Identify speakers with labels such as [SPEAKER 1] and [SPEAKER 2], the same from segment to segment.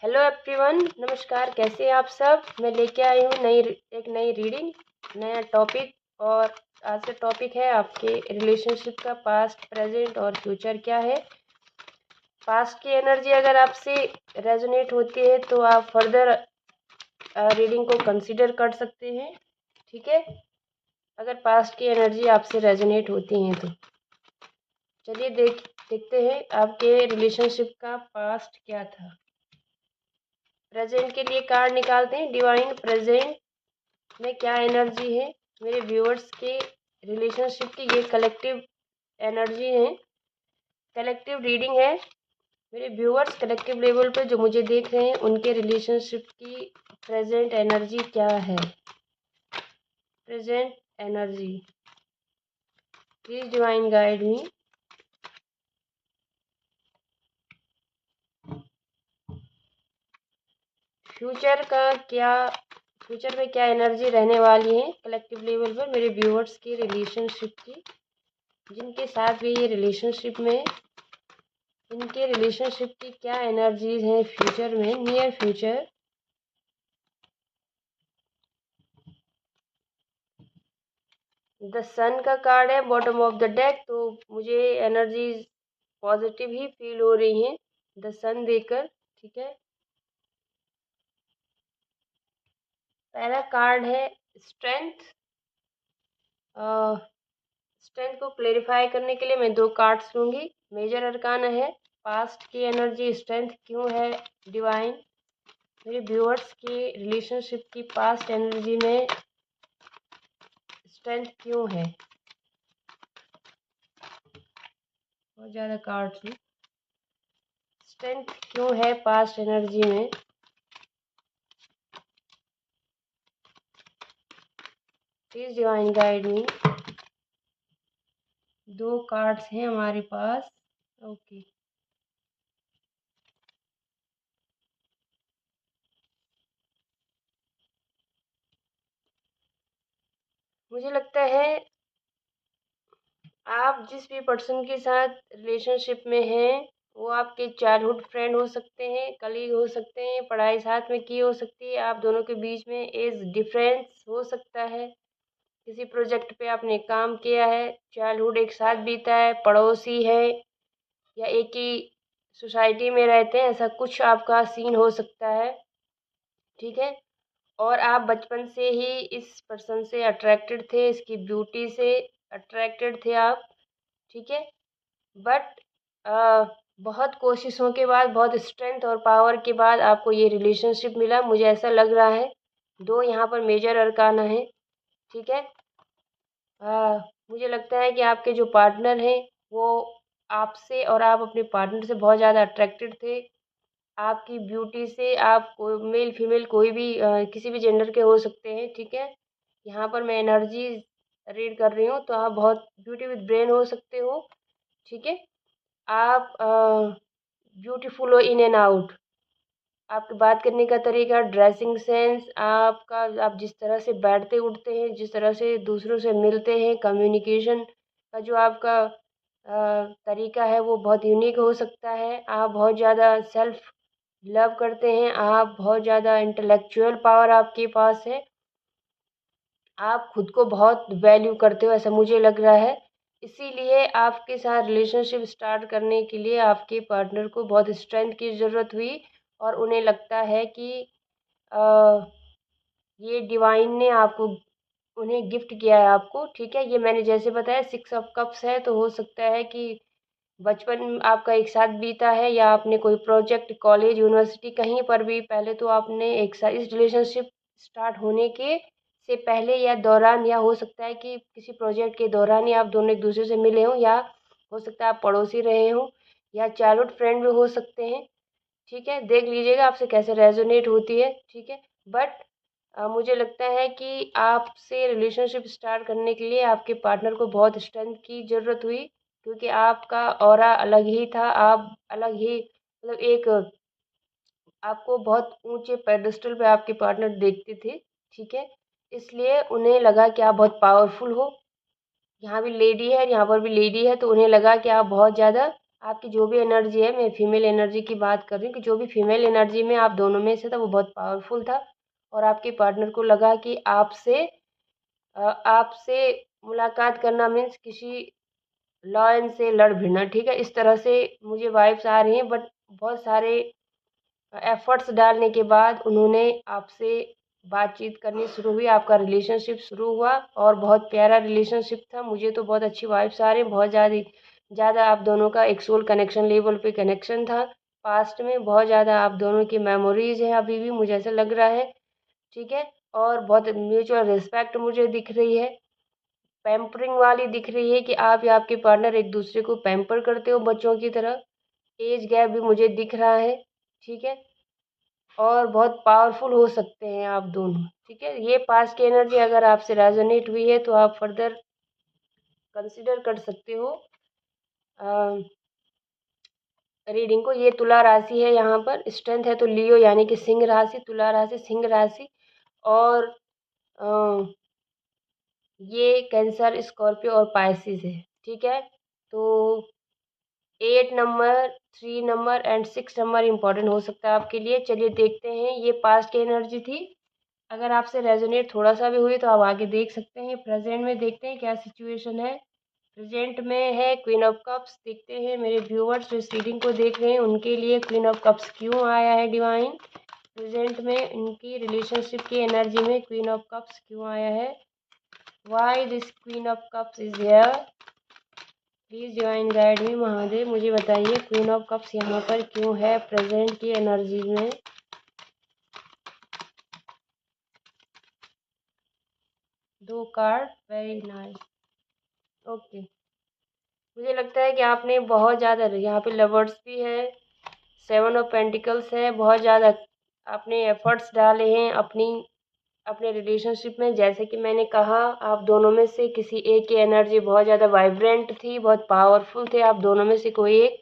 [SPEAKER 1] Hello everyone, नमस्कार। कैसे हैं आप सब। मैं लेके आई हूँ एक नई रीडिंग, नया टॉपिक। और आज का टॉपिक है आपके रिलेशनशिप का पास्ट, प्रेजेंट और फ्यूचर क्या है। पास्ट की एनर्जी अगर आपसे रेजोनेट होती है तो आप फर्दर रीडिंग को कंसीडर कर सकते हैं। ठीक है, अगर पास्ट की एनर्जी आपसे रेजोनेट होती हैं तो चलिए देखते हैं आपके रिलेशनशिप का पास्ट क्या था। प्रेजेंट के लिए कार्ड निकालते हैं। डिवाइन, प्रेजेंट में क्या एनर्जी है मेरे व्यूअर्स के रिलेशनशिप की। ये कलेक्टिव एनर्जी है, कलेक्टिव रीडिंग है। मेरे व्यूअर्स कलेक्टिव लेवल पे जो मुझे देख रहे हैं उनके रिलेशनशिप की प्रेजेंट एनर्जी क्या है। Present energy, please divine guide me. Future का क्या, फ्यूचर में क्या एनर्जी रहने वाली है कलेक्टिव लेवल पर मेरे व्यूअर्स की रिलेशनशिप की, जिनके साथ भी ये रिलेशनशिप में, इनके रिलेशनशिप की क्या एनर्जीज हैं फ्यूचर में, नियर फ्यूचर। द सन का कार्ड है बॉटम ऑफ द डेक, तो मुझे एनर्जीज पॉजिटिव ही फील हो रही हैं द सन देकर। ठीक है, पहला कार्ड है स्ट्रेंथ। स्ट्रेंथ को क्लेरिफाई करने के लिए मैं दो कार्ड्स लूँगी। मेजर अरकाना है पास्ट की एनर्जी, स्ट्रेंथ क्यों है डिवाइन मेरे व्यूअर्स की रिलेशनशिप की पास्ट एनर्जी में स्ट्रेंथ क्यों है। बहुत ज़्यादा कार्ड्स हैं। स्ट्रेंथ क्यों है पास्ट एनर्जी में। Please divine guide me. दो कार्ड्स हैं हमारे पास। ओके, मुझे लगता है आप जिस भी पर्सन के साथ रिलेशनशिप में हैं वो आपके चाइल्डहुड फ्रेंड हो सकते हैं, कलीग हो सकते हैं, पढ़ाई साथ में की हो सकती है। आप दोनों के बीच में एज डिफरेंस हो सकता है। किसी प्रोजेक्ट पे आपने काम किया है, चाइल्डहुड एक साथ बीता है, पड़ोसी है या एक ही सोसाइटी में रहते हैं, ऐसा कुछ आपका सीन हो सकता है। ठीक है, और आप बचपन से ही इस पर्सन से अट्रैक्टेड थे, इसकी ब्यूटी से अट्रैक्टेड थे आप। ठीक है, बट बहुत कोशिशों के बाद, बहुत स्ट्रेंथ और पावर के बाद आपको ये रिलेशनशिप मिला, मुझे ऐसा लग रहा है। दो यहाँ पर मेजर अरकाना है। ठीक है, मुझे लगता है कि आपके जो पार्टनर हैं वो आपसे और आप अपने पार्टनर से बहुत ज़्यादा अट्रैक्टेड थे। आपकी ब्यूटी से, आप मेल फीमेल कोई भी किसी भी जेंडर के हो सकते हैं। ठीक है, यहाँ पर मैं एनर्जी रीड कर रही हूँ, तो आप बहुत ब्यूटी विद ब्रेन हो सकते हो। ठीक है, आप ब्यूटीफुल हो इन एंड आउट। आपके बात करने का तरीका, ड्रेसिंग सेंस आपका, आप जिस तरह से बैठते उठते हैं, जिस तरह से दूसरों से मिलते हैं, कम्युनिकेशन का जो आपका तरीका है वो बहुत यूनिक हो सकता है। आप बहुत ज़्यादा सेल्फ लव करते हैं, आप बहुत ज़्यादा इंटेलेक्चुअल पावर आपके पास है, आप खुद को बहुत वैल्यू करते हो, ऐसा मुझे लग रहा है। इसीलिए आपके साथ रिलेशनशिप स्टार्ट करने के लिए आपके पार्टनर को बहुत स्ट्रेंथ की ज़रूरत हुई और उन्हें लगता है कि अ, ये डिवाइन ने आपको, उन्हें गिफ्ट किया है आपको। ठीक है, ये मैंने जैसे बताया 6 ऑफ कप्स है, तो हो सकता है कि बचपन आपका एक साथ बीता है या आपने कोई प्रोजेक्ट, कॉलेज, यूनिवर्सिटी, कहीं पर भी पहले तो आपने एक साथ इस रिलेशनशिप स्टार्ट होने के से पहले या दौरान, या हो सकता है कि किसी प्रोजेक्ट के दौरान ही आप दोनों एक दूसरे से मिले हों, या हो सकता है आप पड़ोसी रहे हों या चाइल्डहुड फ्रेंड भी हो सकते हैं। ठीक है, देख लीजिएगा आपसे कैसे रेजोनेट होती है। ठीक है, बट मुझे लगता है कि आपसे रिलेशनशिप स्टार्ट करने के लिए आपके पार्टनर को बहुत स्ट्रेंथ की ज़रूरत हुई, क्योंकि आपका ऑरा अलग ही था। आप अलग ही, मतलब एक, आपको बहुत ऊंचे पेडेस्टल पे आपके पार्टनर देखते थे। ठीक है, इसलिए उन्हें लगा कि आप बहुत पावरफुल हो। यहाँ भी लेडी है, यहाँ पर भी लेडी है, तो उन्हें लगा कि आप बहुत ज़्यादा आपकी जो भी एनर्जी है, मैं फीमेल एनर्जी की बात कर रही हूँ कि जो भी फीमेल एनर्जी में आप दोनों में से था वो बहुत पावरफुल था और आपके पार्टनर को लगा कि आपसे मुलाकात करना मीन्स किसी लॉयन से लड़ भिड़ना, ठीक है। इस तरह से मुझे वाइब्स आ रही हैं, बट बहुत सारे एफर्ट्स डालने के बाद उन्होंने आपसे बातचीत करनी शुरू हुई, आपका रिलेशनशिप शुरू हुआ और बहुत प्यारा रिलेशनशिप था। मुझे तो बहुत अच्छी वाइब्स आ रही हैं, बहुत ज़्यादा ज़्यादा आप दोनों का एक सोल कनेक्शन लेवल पे कनेक्शन था। पास्ट में बहुत ज़्यादा आप दोनों की मेमोरीज हैं अभी भी, मुझे ऐसा लग रहा है, ठीक है। और बहुत म्यूचुअल रिस्पेक्ट मुझे दिख रही है, पैम्परिंग वाली दिख रही है कि आप या आपके पार्टनर एक दूसरे को पैम्पर करते हो बच्चों की तरह। एज गैप भी मुझे दिख रहा है, ठीक है। और बहुत पावरफुल हो सकते हैं आप दोनों, ठीक है। ये पास की एनर्जी अगर आपसे रेजोनेट हुई है तो आप फर्दर कंसिडर कर सकते हो रीडिंग को। ये तुला राशि है, यहाँ पर स्ट्रेंथ है तो लियो यानी कि सिंह राशि, तुला राशि सिंह राशि। और अ, ये कैंसर, स्कॉर्पियो और पाइसिस है, ठीक है। तो 8 number, 3 number and 6 number important हो सकता है आपके लिए। चलिए देखते हैं, ये पास्ट की एनर्जी थी। अगर आपसे रेजोनेट थोड़ा सा भी हुई तो आप आगे देख सकते हैं। प्रेजेंट में देखते हैं क्या सिचुएशन है। प्रेजेंट में है क्वीन ऑफ कप्स। देखते हैं मेरे व्यूअर्स जो इस रीडिंग को देख रहे हैं उनके लिए क्वीन ऑफ कप्स क्यों आया है डिवाइन। प्रेजेंट में इनकी रिलेशनशिप की एनर्जी में क्वीन ऑफ कप्स क्यों आया है। Why this queen of cups is here, please divine guide me Mahadev, मुझे बताइए क्वीन ऑफ कप्स यहाँ पर क्यों है प्रेजेंट की एनर्जी में। दो कार्ड, वेरी नाइस, ओके। मुझे लगता है कि आपने बहुत ज़्यादा, यहाँ पे लवर्स भी है, 7 ऑफ पेंटिकल्स है, बहुत ज़्यादा आपने एफर्ट्स डाले हैं अपने रिलेशनशिप में। जैसे कि मैंने कहा, आप दोनों में से किसी एक की एनर्जी बहुत ज़्यादा वाइब्रेंट थी, बहुत पावरफुल थे आप दोनों में से कोई एक,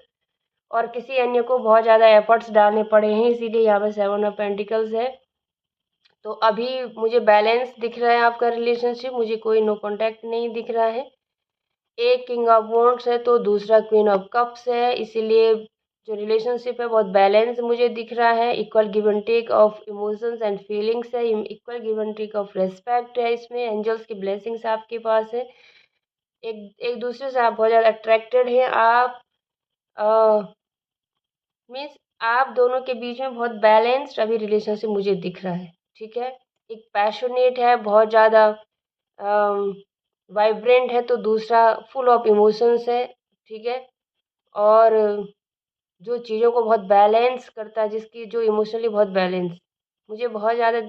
[SPEAKER 1] और किसी अन्य को बहुत ज़्यादा एफर्ट्स डालने पड़े हैं, इसीलिए यहाँ पर 7 ऑफ पेंटिकल्स है। तो अभी मुझे बैलेंस दिख रहा है आपका रिलेशनशिप, मुझे कोई नो कांटेक्ट नहीं दिख रहा है। एक किंग ऑफ वॉन्ड्स है तो दूसरा क्वीन ऑफ कप्स है, इसीलिए जो रिलेशनशिप है बहुत बैलेंस मुझे दिख रहा है। Equal give and take of emotions and feelings है, equal give and take of respect है, इसमें एंजल्स की ब्लेसिंग्स आपके पास है। एक एक दूसरे से आप बहुत ज़्यादा अट्रैक्टेड हैं। आप मीन्स आप दोनों के बीच में बहुत बैलेंस्ड अभी रिलेशनशिप मुझे दिख रहा है, ठीक है। एक पैशनेट है, बहुत ज़्यादा वाइब्रेंट है, तो दूसरा फुल ऑफ इमोशंस है, ठीक है। और जो चीज़ों को बहुत बैलेंस करता है, जिसकी जो इमोशनली बहुत बैलेंस, मुझे बहुत ज़्यादा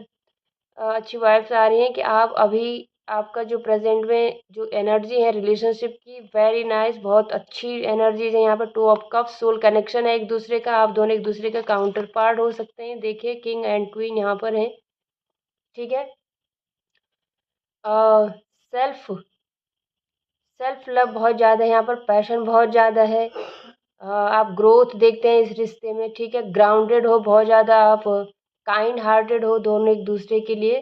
[SPEAKER 1] अच्छी वाइब्स आ रही हैं कि आप अभी, आपका जो प्रेजेंट में जो एनर्जी है रिलेशनशिप की, वेरी नाइस, बहुत अच्छी एनर्जीज है। यहाँ पर 2 ऑफ कप्स, सोल कनेक्शन है एक दूसरे का, आप दोनों एक दूसरे का काउंटर पार्ट हो सकते हैं। देखिए किंग एंड क्वीन यहाँ पर हैं, ठीक है। सेल्फ सेल्फ लव बहुत ज़्यादा है यहाँ पर, पैशन बहुत ज़्यादा है। आप ग्रोथ देखते हैं इस रिश्ते में, ठीक है। ग्राउंडेड हो बहुत ज़्यादा आप, काइंड हार्टेड हो दोनों एक दूसरे के लिए,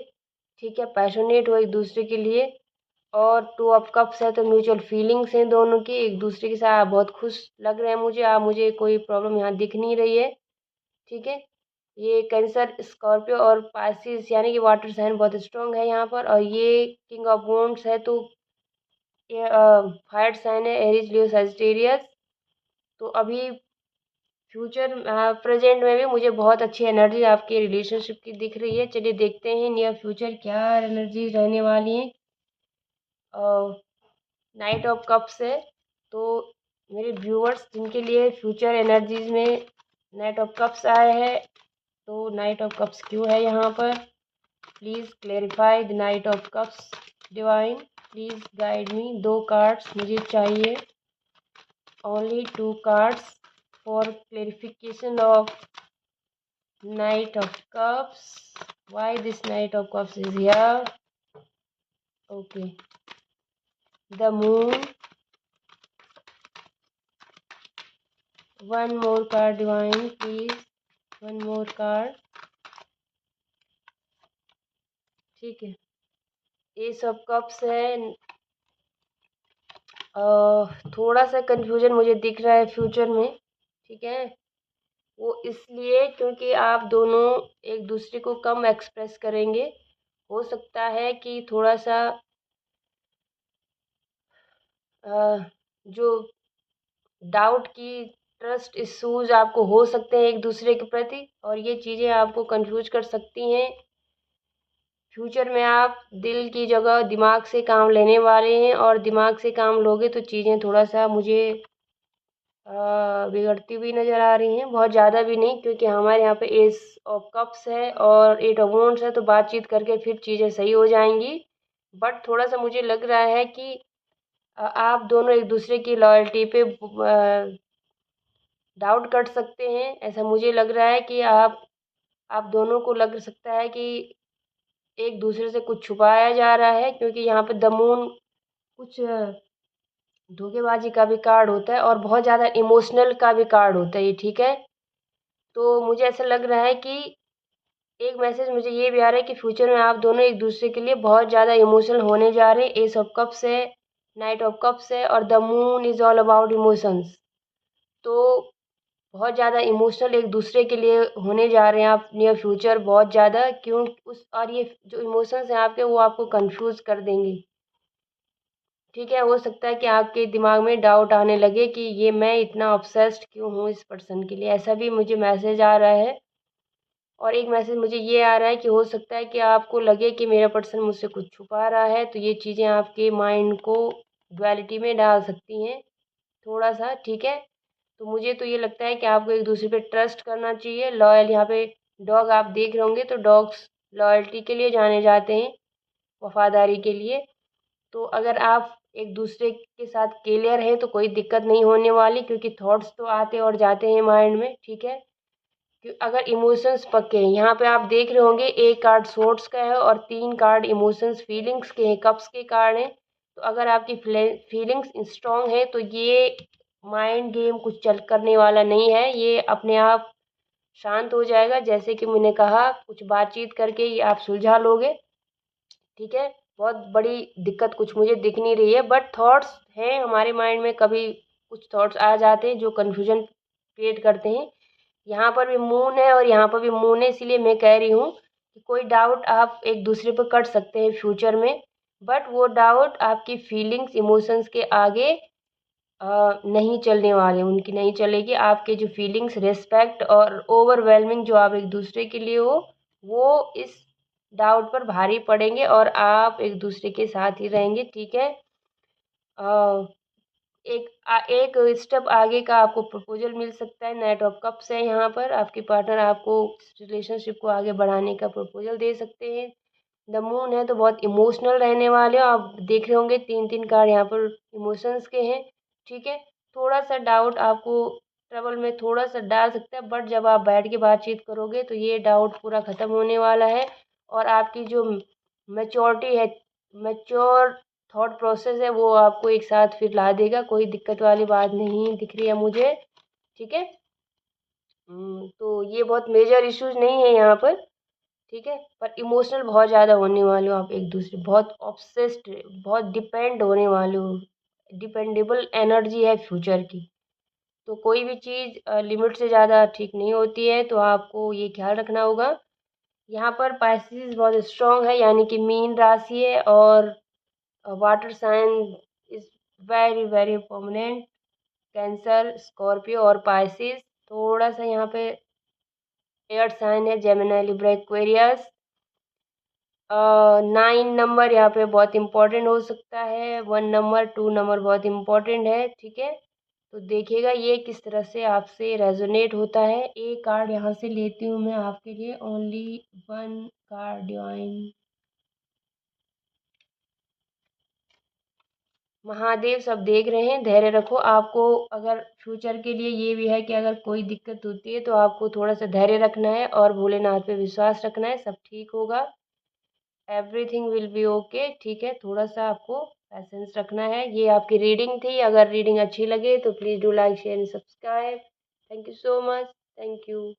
[SPEAKER 1] ठीक है। पैशनेट हो एक दूसरे के लिए। और 2 ऑफ कप्स है तो म्यूचुअल फीलिंग्स हैं दोनों की, एक दूसरे के साथ आप बहुत खुश लग रहे हैं मुझे। आप, मुझे कोई प्रॉब्लम यहाँ दिख नहीं रही है, ठीक है। ये कैंसर, स्कॉर्पियो और पाइसिस यानी कि वाटर साइन बहुत स्ट्रॉन्ग है यहाँ पर। और ये किंग ऑफ वॉन्ड्स है तो ये फायर साइन है, एरीज, लियो, सजिटेरियस। तो अभी फ्यूचर, प्रेजेंट में भी मुझे बहुत अच्छी एनर्जी आपके रिलेशनशिप की दिख रही है। चलिए देखते हैं नियर फ्यूचर क्या एनर्जी रहने वाली है। नाइट ऑफ कप्स है तो मेरे व्यूअर्स जिनके लिए फ्यूचर एनर्जीज में नाइट ऑफ कप्स आए हैं, तो नाइट ऑफ कप्स क्यों है यहाँ पर, please clarify the night of cups divine, please guide me. 2 cards मुझे चाहिए, only 2 cards for clarification of Knight of Cups. Why this Knight of Cups is here? Okay. The Moon. One more card, Divine, please. One more card. ठीक है। Ace of Cups है, थोड़ा सा confusion मुझे दिख रहा है फ्यूचर में, ठीक है। वो इसलिए क्योंकि आप दोनों एक दूसरे को कम एक्सप्रेस करेंगे। हो सकता है कि थोड़ा सा जो डाउट की ट्रस्ट इश्यूज आपको हो सकते हैं एक दूसरे के प्रति, और ये चीज़ें आपको कंफ्यूज कर सकती हैं। फ्यूचर में आप दिल की जगह दिमाग से काम लेने वाले हैं, और दिमाग से काम लोगे तो चीज़ें थोड़ा सा मुझे बिगड़ती हुई नज़र आ रही हैं, बहुत ज़्यादा भी नहीं, क्योंकि हमारे यहाँ पे एस ऑफ कप्स है और एट ऑफ वॉन्ड्स है, तो बातचीत करके फिर चीज़ें सही हो जाएंगी। बट थोड़ा सा मुझे लग रहा है कि आप दोनों एक दूसरे की लॉयल्टी पे डाउट कर सकते हैं। ऐसा मुझे लग रहा है कि आप दोनों को लग सकता है कि एक दूसरे से कुछ छुपाया जा रहा है, क्योंकि यहाँ पे द मून कुछ धोखेबाजी का भी कार्ड होता है और बहुत ज़्यादा इमोशनल का भी कार्ड होता है ये, ठीक है। तो मुझे ऐसा लग रहा है कि एक मैसेज मुझे ये भी आ रहा है कि फ्यूचर में आप दोनों एक दूसरे के लिए बहुत ज़्यादा इमोशनल होने जा रहे हैं। एस ऑफ कप्स है, नाइट ऑफ कप्स है, और the moon is all about emotions. तो बहुत ज़्यादा इमोशनल एक दूसरे के लिए होने जा रहे हैं आप नियर फ्यूचर, बहुत ज़्यादा, क्यों उस और ये जो इमोशंस हैं आपके वो आपको कंफ्यूज कर देंगे, ठीक है। हो सकता है कि आपके दिमाग में डाउट आने लगे कि ये मैं इतना ऑब्सेस्ड क्यों हूँ इस पर्सन के लिए, ऐसा भी मुझे मैसेज आ रहा है। और एक मैसेज मुझे ये आ रहा है कि हो सकता है कि आपको लगे कि मेरा पर्सन मुझसे कुछ छुपा रहा है, तो ये चीज़ें आपके माइंड को डुअलिटी में डाल सकती हैं थोड़ा सा, ठीक है। तो मुझे तो ये लगता है कि आपको एक दूसरे पे ट्रस्ट करना चाहिए। लॉयल, यहाँ पे डॉग आप देख रहे होंगे, तो डॉग्स लॉयल्टी के लिए जाने जाते हैं, वफादारी के लिए। तो अगर आप एक दूसरे के साथ क्लियर हैं तो कोई दिक्कत नहीं होने वाली, क्योंकि थॉट्स तो आते और जाते हैं माइंड में, ठीक है। अगर इमोशंस पक्के हैं, यहाँ पे आप देख रहे होंगे एक कार्ड सोर्ट्स का है और 3 कार्ड इमोशंस फीलिंग्स के हैं, कप्स के कार्ड हैं। तो अगर आपकी फीलिंग्स स्ट्रांग है तो ये माइंड गेम कुछ चल करने वाला नहीं है, ये अपने आप शांत हो जाएगा। जैसे कि मैंने कहा, कुछ बातचीत करके ये आप सुलझा लोगे, ठीक है। बहुत बड़ी दिक्कत कुछ मुझे दिख नहीं रही है, बट थॉट्स हैं हमारे माइंड में, कभी कुछ थॉट्स आ जाते हैं जो कन्फ्यूजन क्रिएट करते हैं। यहाँ पर भी मून है और यहाँ पर भी मून है, इसीलिए मैं कह रही हूँ कि कोई डाउट आप एक दूसरे पर कर सकते हैं फ्यूचर में, बट वो डाउट आपकी फीलिंग्स इमोशंस के आगे नहीं चलने वाले, उनकी नहीं चलेगी। आपके जो फीलिंग्स, रिस्पेक्ट और ओवरवेलमिंग जो आप एक दूसरे के लिए हो, वो इस डाउट पर भारी पड़ेंगे और आप एक दूसरे के साथ ही रहेंगे, ठीक है। अ, एक स्टेप आगे का आपको प्रपोजल मिल सकता है। नाइट ऑफ कप्स है यहाँ पर, आपके पार्टनर आपको रिलेशनशिप को आगे बढ़ाने का प्रपोजल दे सकते हैं। द मून है तो बहुत इमोशनल रहने वाले हो आप, देख रहे होंगे 3 कार्ड यहाँ पर इमोशंस के हैं, ठीक है। थोड़ा सा डाउट आपको ट्रबल में थोड़ा सा डाल सकता है, बट जब आप बैठ के बातचीत करोगे तो ये डाउट पूरा ख़त्म होने वाला है। और आपकी जो मैच्योरिटी है, मैच्योर थॉट प्रोसेस है, वो आपको एक साथ फिर ला देगा। कोई दिक्कत वाली बात नहीं दिख रही है मुझे, ठीक है। तो ये बहुत मेजर इश्यूज नहीं है यहाँ पर, ठीक है। पर इमोशनल बहुत ज़्यादा होने वाले हो आप एक दूसरे, बहुत ऑब्सेस्ड, बहुत डिपेंड होने वाले हो। डिपेंडेबल एनर्जी है फ्यूचर की। तो कोई भी चीज़ लिमिट से ज़्यादा ठीक नहीं होती है, तो आपको ये ख्याल रखना होगा। यहाँ पर पाइसेस बहुत स्ट्रॉन्ग है, यानी कि मीन राशि है, और water sign is very very prominent. Cancer, Scorpio और पाइसेस। थोड़ा सा यहाँ पे एयर साइन है, जेमिनी, लिब्रा, एक्वेरियस। 9 नंबर यहाँ पे बहुत इम्पोर्टेंट हो सकता है, 1 नंबर, 2 नंबर बहुत इम्पोर्टेंट है, ठीक है। तो देखिएगा ये किस तरह से आपसे रेजोनेट होता है। एक कार्ड यहाँ से लेती हूँ मैं आपके लिए, ओनली 1 कार्ड डिवाइन। महादेव सब देख रहे हैं, धैर्य रखो। आपको अगर फ्यूचर के लिए ये भी है कि अगर कोई दिक्कत होती है तो आपको थोड़ा सा धैर्य रखना है और भोलेनाथ पे विश्वास रखना है, सब ठीक होगा। एवरीथिंग विल बी ओके, ठीक है। थोड़ा सा आपको पैसेंस रखना है। ये आपकी रीडिंग थी। अगर रीडिंग अच्छी लगे तो please do like, share and subscribe. Thank you so much. Thank you.